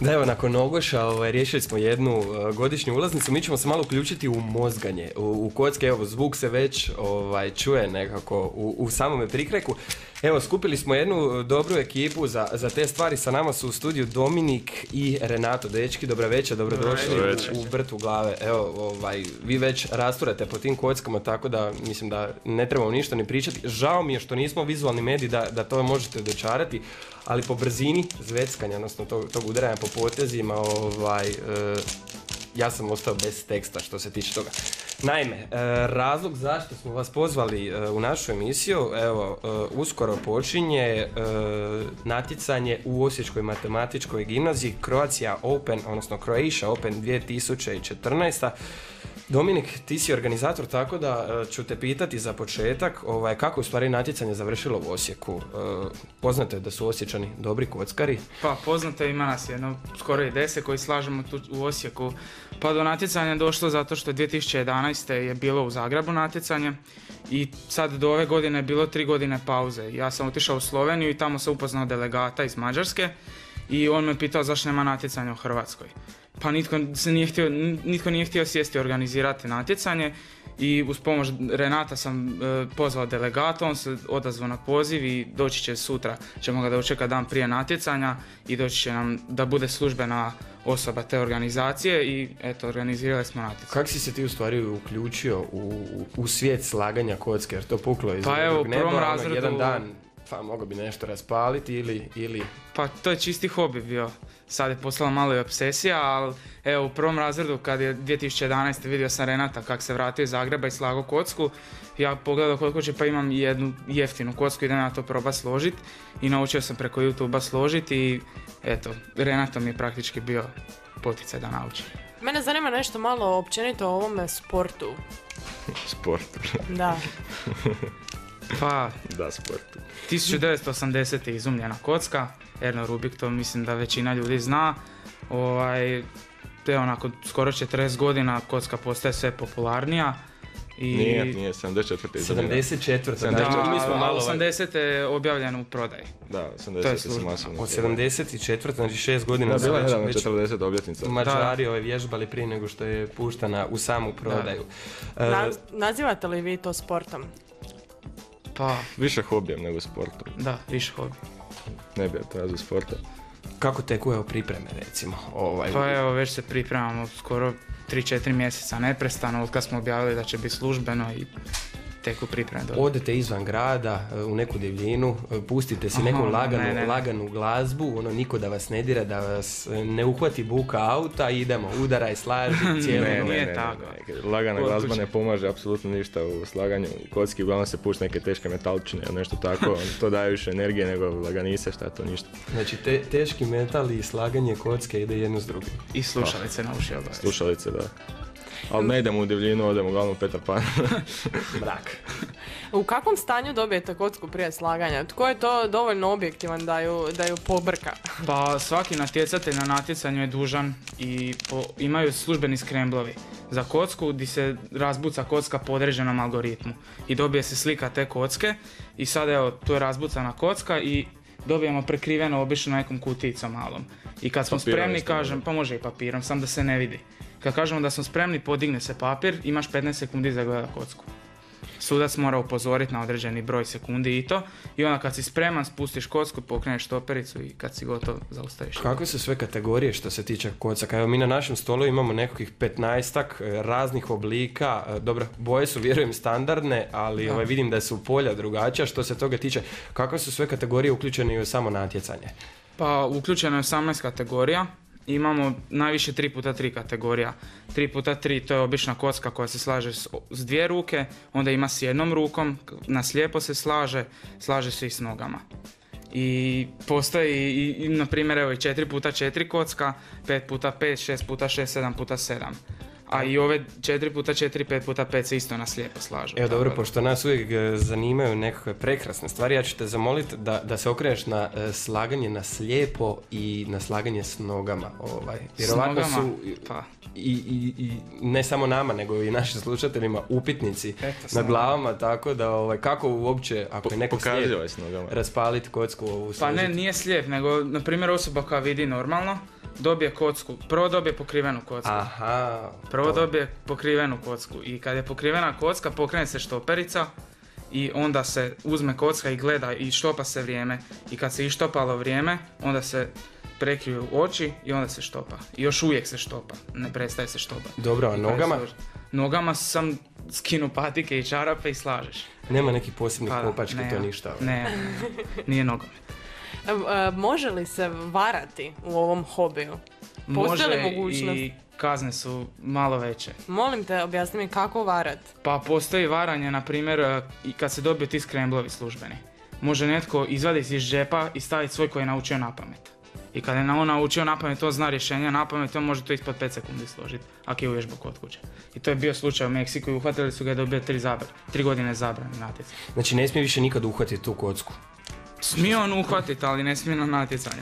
Da, evo, nakon Ogoša riješili smo jednu godišnju ulaznicu. Mi ćemo se malo uključiti u mozganje, u kocke. Evo, zvuk se već čuje nekako u samome prikreku. Evo, skupili smo jednu dobru ekipu za te stvari. Sa nama su u studiju Dominik i Renato. Dečki, dobra večer, dobrodošli u Vrtu glave. Evo, vi već rasturate po tim kockama, tako da mislim da ne trebamo ništa ni pričati. Žao mi je što nismo vizualni mediji da to možete dočarati, ali po brzini zveckanja, odnosno tog udaranja po potezima, ja sam ostao bez teksta što se tiče toga. Naime, razlog zašto smo vas pozvali u našu emisiju, evo, uskoro počinje natjecanje u Osječkoj matematičkoj gimnaziji Croatia Open, odnosno Croatia Open 2014. Dominik, ti si organizator, tako da ću te pitati za početak kako je u stvari natjecanje završilo u Osijeku. Poznato je da su Osječani dobri kockari. Pa poznato je, ima nas jedno skoro i 10 koji slažemo tu u Osijeku. Pa do natjecanja je došlo zato što 2011. je bilo u Zagrebu natjecanje i sad do ove godine je bilo 3 godine pauze. Ja sam otišao u Sloveniju i tamo sam upoznao delegata iz Mađarske i on me pitao zašto nema natjecanja u Hrvatskoj. Pa nitko nije htio sjesti i organizirati natjecanje i uz pomoć Renata sam pozvao delegata, on se odazvao na poziv i doći će sutra, ćemo ga dočekati dan prije natjecanja i doći će nam da bude službena osoba te organizacije i eto, organizirali smo natjecanje. Kako si se ti u stvari uključio u svijet slaganja kocke, jer to puklo iz prvom razredu, jedan dan? Pa mogo bi nešto raspaliti ili... Pa to je čisti hobi bio. Sad je postala malo i obsesija, ali evo u prvom razredu kad je 2011. vidio sam Renata kako se vratio iz Zagreba i slagao kocku, ja pogledao kod kuće pa imam jednu jeftinu kocku, idem na to proba složiti i naučio sam preko YouTube-a složiti i eto, Renato mi je praktički bio poticaj da naučim. Mene zanima nešto malo općenito o ovome sportu. Sportu? Da. Pa, da, sportu. 1980. je izumljena kocka, Erno Rubik, to mislim da većina ljudi zna. Evo, nakon skoro 40 godina kocka postaje sve popularnija. Nije, 74. 74. Da, mi smo malo 80. je objavljeno u prodaji. Da, 80. se masovno. Od 74. znači 6 godina. Da, bila je nedavno 40 obljetnica. Mađari vježbali prije nego što je puštana u samu prodaju. Nazivate li vi to sportom? Pa, više hobijem nego sportom. Da, više hobi. Ne bi ja to razvoj sporta. Kako teku pripreme recimo? Pa evo, već se pripremamo skoro 3-4 mjeseca neprestano od kad smo objavili da će biti službeno i teku pripreme. Odete izvan grada u neku divljinu, pustite si neku laganu glazbu, niko da vas ne dira, da vas ne uhvati buka auta, idemo, udaraj, slaži, cijelo. Ne, tako. Lagana glazba ne pomaže apsolutno ništa u slaganju kocki, uglavnom se pušta neke teške metalčine ili nešto tako, to daje više energije nego laganise, šta to ništa. Znači teški metal i slaganje kocke ide jedno s drugim. I slušalice na uši obavezno. Slušalice, da. Ali ne idemo u divljinu, odemo uglavnom u Petar Pan. Mrak. U kakvom stanju dobijete kocku prije slaganja? Tko je to dovoljno objektivan da ju pobrka? Pa svaki natjecatelj na natjecanju je dužan i imaju službeni skremblovi za kocku gdje se razbuca kocka po određenom algoritmu. I dobije se slika te kocke i sad evo, tu je razbucana kocka i dobijemo prekriveno obično nekom kuticom malom. I kad smo spremni kažem, pa može i papirom, sam da se ne vidi. Kad kažemo da smo spremni, podigne se papir, imaš 15 sekundi za gleda kocku. Sudac mora upozoriti na određeni broj sekundi i to. I onda kad si spreman, spustiš kocku, pokreneš štopericu i kad si gotov, zaustaviš. Kakve su sve kategorije što se tiče kocaka? Evo, mi na našem stolu imamo nekakvih 15-ak raznih oblika. Dobro, boje su, vjerujem, standardne, ali vidim da su polja drugačija. Što se toga tiče, kakve su sve kategorije uključene u samo natjecanje? Pa, uključeno je 18 kategorija. Imamo najviše 3x3 kategorija. 3x3 to je obična kocka koja se slaže s dvije ruke, onda ima s jednom rukom, na slijepo se slaže se i s nogama. I postoji i na primjer evo i 4x4 kocka, 5x5, 6x6, 7x7. A i ove 4x4, 5x5 se isto na slijepo slažu. Evo dobro, pošto nas uvijek zanimaju nekakve prekrasne stvari, ja ću te zamoliti da se okreneš na slaganje na slijepo i na slaganje s nogama. Jer ovako su i ne samo nama, nego i našim slušateljima upitnici na glavama, tako da kako uopće, ako je neko slijep, raspaliti kocku ovu složiti. Pa ne, nije slijep, nego na primjer osoba koja vidi normalno, dobije kocku, prvo dobije pokrivenu kocku. Aha. Prvo dobije pokrivenu kocku i kad je pokrivena kocka pokrene se štoperica i onda se uzme kocka i gleda i štopa se vrijeme. I kad se ištopalo vrijeme, onda se prekriju oči i onda se štopa. I još uvijek se štopa, ne prestaje se štopati. Dobro, a nogama? Nogama sam skinu patike i čarape i slažeš. Nema nekih posebnih Pa da, kopački, to nema. ništa. Ne, nije nogomet. Može li se varati u ovom hobiju? Postoji li Može mogućnost? i kazne su malo veće. Molim te, objasni mi kako varat. Pa postoji varanje, na primjer, i kad se dobiju ti skremblovi službeni. Može netko izvaditi iz džepa i staviti svoj koji je naučio napamet. I kad je on naučio napamet, on zna rješenja napamet, on može to ispod 5 sekundi složiti, ako je uvježbao kod kuće. I to je bio slučaj u Meksiku i uhvatili su ga i dobio 3 godine zabrane natjecanja. Znači ne smije više nikad uhvatiti tu kocku. Smije on uhvatiti, ali ne smije na natjecanje.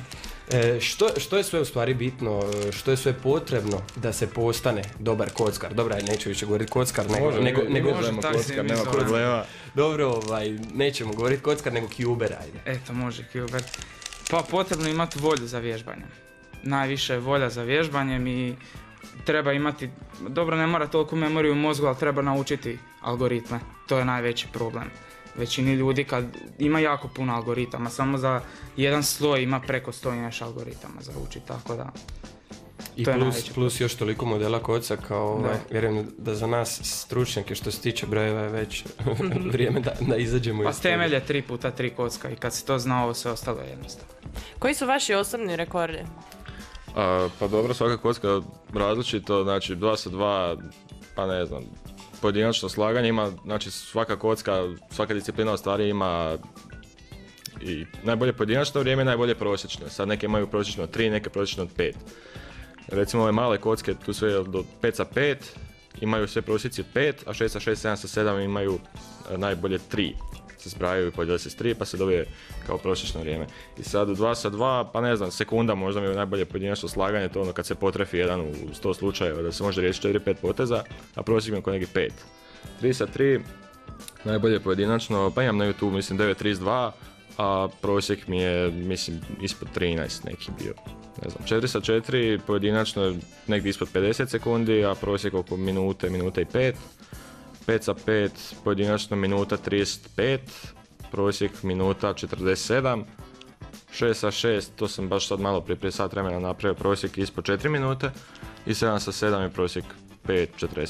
Što je sve u stvari bitno, što je sve potrebno da se postane dobar kockar? Dobra, neću više govoriti kockar, nego može, tak se mi nema zove. problema. dobro, nećemo govoriti kockar, nego cuber, ajde. Eto, može, Kuber. Pa potrebno imati volju za vježbanjem. Najviše je volja za vježbanjem i treba imati, dobro ne mora toliko memoriju u mozgu, ali treba naučiti algoritme. To je najveći problem. Većini ljudi kad ima jako puno algoritama, samo za jedan sloj ima preko 100 i nešto algoritama za učiti, tako da... I to je plus još toliko modela kocaka, Da. vjerujem da za nas stručnjake što se tiče brojeva je već vrijeme da izađemo Pa iz toga. temelj je 3x3 kocka i kad se to zna, ovo sve ostalo je jednostavno. Koji su vaši osobni rekordi? Pa dobro, svaka kocka različito, znači 2 sa 2, pa ne znam, pojedinačno slaganje ima, znači svaka kocka, svaka disciplina u stvari ima i najbolje pojedinačno vrijeme, najbolje prosječno. Sad neke imaju prosječno 3, neke prosječno 5. Recimo ove male kocke, tu sve do 5 sa 5, imaju sve prosjeci 5, a 6 sa 6, 7 sa 7 imaju najbolje 3. Se zbrajaju i podijeli se s 3 pa se dobije kao prosječno vrijeme. I sad u 2 sa 2, pa ne znam, sekunda možda mi je najbolje pojedinačno slaganje, to ono kad se potrefi jedan u 100 slučajeva da se može riješiti 4-5 poteza, a prosjek mi je kod neki 5. 3 sa 3, najbolje pojedinačno, pa imam na YouTube mislim 9.32, a prosjek mi je mislim ispod 13 neki bio. Ne znam, 4 sa 4 pojedinačno je negdje ispod 50 sekundi, a prosjek oko minute i 5. 5 sa 5 pojedinačno minuta 35, prosjek minuta 47. 6 sa 6, to sam baš sad malo prije sat vremena napravio, prosjek ispod 4 minute. I 7 sa 7 je prosjek 5.45.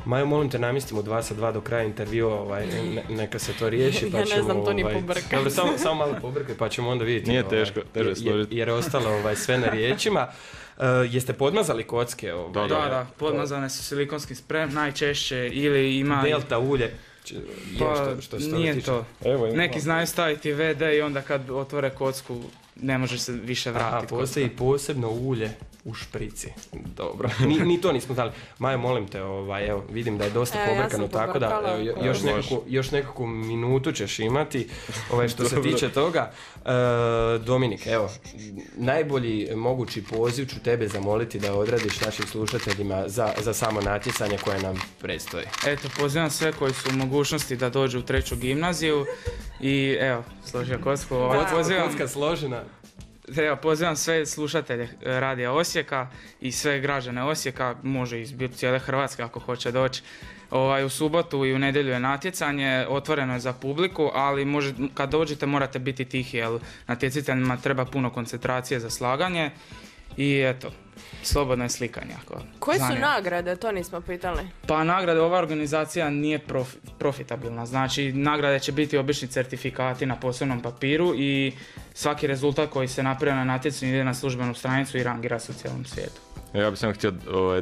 Majo, molim te, namjestimo 2 sa 2 do kraja intervjua, neka se to riješi, pa Ja ne ćemo... znam to ni pobrkat. Dobro, samo malo pobrkaj, pa ćemo onda vidjeti. Nije teško, teže složiti. Jer je ostalo sve na riječima. Jeste podmazali kocke? Da, podmazane su silikonski sprem, najčešće ili ima... Delta ulje. Pa što se nije tiče. to. Evo, Neki znaju staviti VD i onda kad otvore kocku ne može se više vratiti. Postoji posebno ulje u šprici. Dobro, ni to nismo znali. Majo, molim te, evo, vidim da je dosta pobrkano, tako da još nekakvu minutu ćeš imati što se tiče toga. Dominik, evo, najbolji mogući poziv ću tebe zamoliti da odradiš našim slušateljima za samo natjecanje koje nam predstoji. Eto, pozivam sve koji su u mogućnosti da dođu u 3. gimnaziju i evo, složio kocku. Kocka složena. Evo, pozivam sve slušatelje Radija Osijeka i sve građane Osijeka, može iz cijele Hrvatske ako hoće doći. U subotu i u nedjelju je natjecanje, otvoreno je za publiku, ali kad dođete morate biti tihi, jer natjecateljima treba puno koncentracije za slaganje. I eto, slobodno je slikanje. Koje su nagrade, to nismo pitali? Pa nagrade, ova organizacija nije profitabilna, znači nagrade će biti obični certifikati na posebnom papiru i svaki rezultat koji se napravi na natjecanju ide na službenu stranicu i rangira se u cijelom svijetu. Ja bih samo htio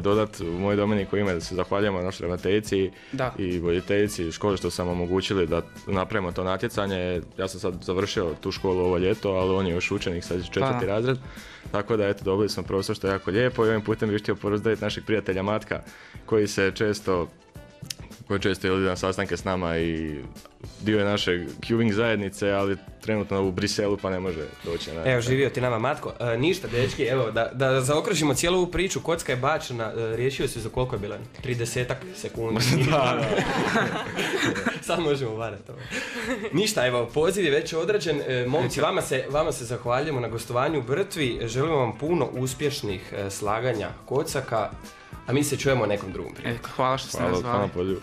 dodati u moj Dominiku ime da se zahvaljujemo našoj ravnateljici i voditeljici škole što sam omogućili da napravimo to natjecanje. Ja sam sad završio tu školu ovo ljeto, ali on je još učenik, sad je 4. razred. Tako da eto, dobili smo profesor što je jako lijepo i ovim putem bih htio pozdraviti našeg prijatelja Matka koji često ili na sastanke s nama i dio je naše cubing zajednice, ali trenutno u Briselu pa ne može doći na natjecanje. Evo, živio ti nama Matko. Ništa, dečki, evo, da zaokružimo cijelu ovu priču, kocka je bačena, riješio se za koliko je bilo? 30 sekundi. Da. Sad možemo varati ovo. Ništa, evo, poziv je već odrađen. Momci, vama se zahvaljujemo na gostovanju u Brtvi. Želimo vam puno uspješnih slaganja kocaka, a mi se čujemo nekom drugom priliku. Hvala što ste nas zvali. Hvala,